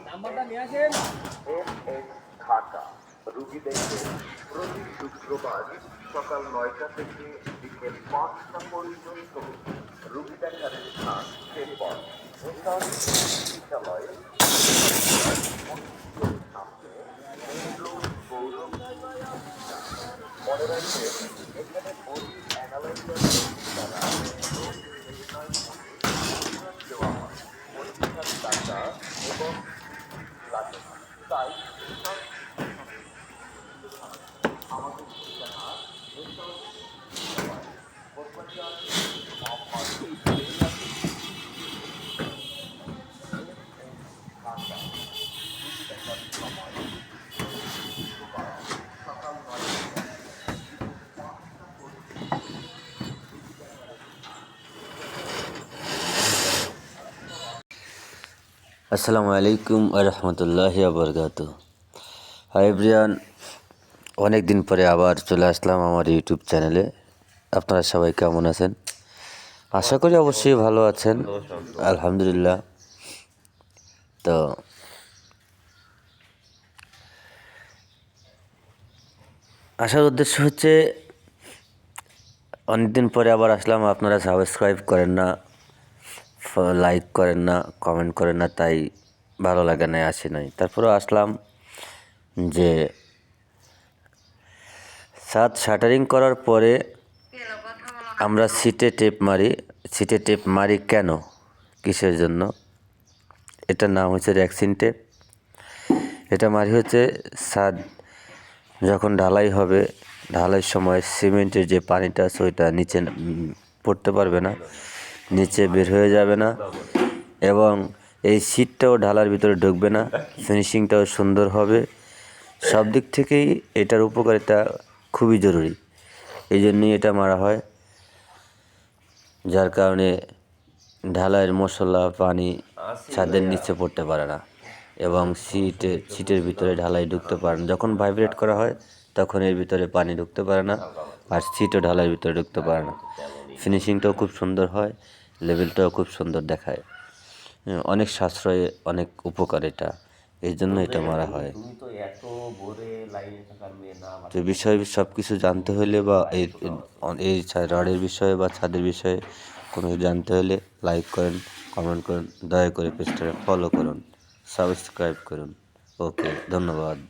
নাম্বারটা নিয়ে আসেন। ঢাকা রুগী দেখে প্রতি শুক্রবার সকাল 9টা থেকে বিকেল 5টা পর্যন্ত। রুগী দেখার স্থান চেম্বার চিকিৎসালয়ে সামনে মনে রাখবেন এখানে বডি অ্যানালাইজার দ্বারা রোগ নির্ণয় দেওয়া হয়। পরীক্ষার টাকা এবং লাগে না। তাই আমাদের ঠিকানা আসসালামু আলাইকুম রহমতুল্লাহি বরকাত। হাই এভরিওয়ান, অনেক দিন পরে আবার চলে আসলাম আমার ইউটিউব চ্যানেলে। আপনারা সবাই কেমন আছেন? আশা করি অবশ্যই ভালো আছেন, আলহামদুলিল্লাহ। তো আসার উদ্দেশ্য হচ্ছে, অনেকদিন পরে আবার আসলাম। আপনারা সাবস্ক্রাইব করেন না, লাইক করেন না, কমেন্ট করেন না, তাই ভালো লাগে না, আসি নাই। তারপরেও আসলাম যে ছাদ শাটারিং করার পরে আমরা সিটে টেপ মারি। সিটে টেপ মারি কেন, কিসের জন্য? এটার নাম হচ্ছে র্যাক্সিন টেপ। এটা মারি হচ্ছে ছাদ যখন ঢালাই হবে, ঢালাইয়ের সময় সিমেন্টের যে পানিটা আছে ওইটা নিচে পড়তে পারবে না, নিচে বের হয়ে যাবে না, এবং এই সিটটাও ঢালার ভিতরে ঢুকবে না, ফিনিশিংটাও সুন্দর হবে। সব দিক থেকেই এটার উপকারিতা খুবই জরুরি, এই জন্যই এটা মারা হয়। যার কারণে ঢালাইয়ের মশলা পানি ছাদের নিচে পড়তে পারে না, এবং সিটের ভিতরে ঢালাই ঢুকতে পারে না। যখন ভাইব্রেট করা হয় তখন এর ভিতরে পানি ঢুকতে পারে না, আর সিটও ঢালাইয়ের ভিতরে ঢুকতে পারে না। ফিনিশিংটাও খুব সুন্দর হয়, লেভেলটাও খুব সুন্দর দেখায়। অনেক সাশ্রয়ে, অনেক উপকার এটা, এই জন্য এটা মারা হয়। তো বিষয়ে সব কিছু জানতে হলে বা এই রডের বিষয়ে বা ছাদের বিষয়ে কোনো কিছু জানতে হলে লাইক করেন, কমেন্ট করেন, দয়া করে পেজটা ফলো করুন, সাবস্ক্রাইব করুন। ওকে, ধন্যবাদ।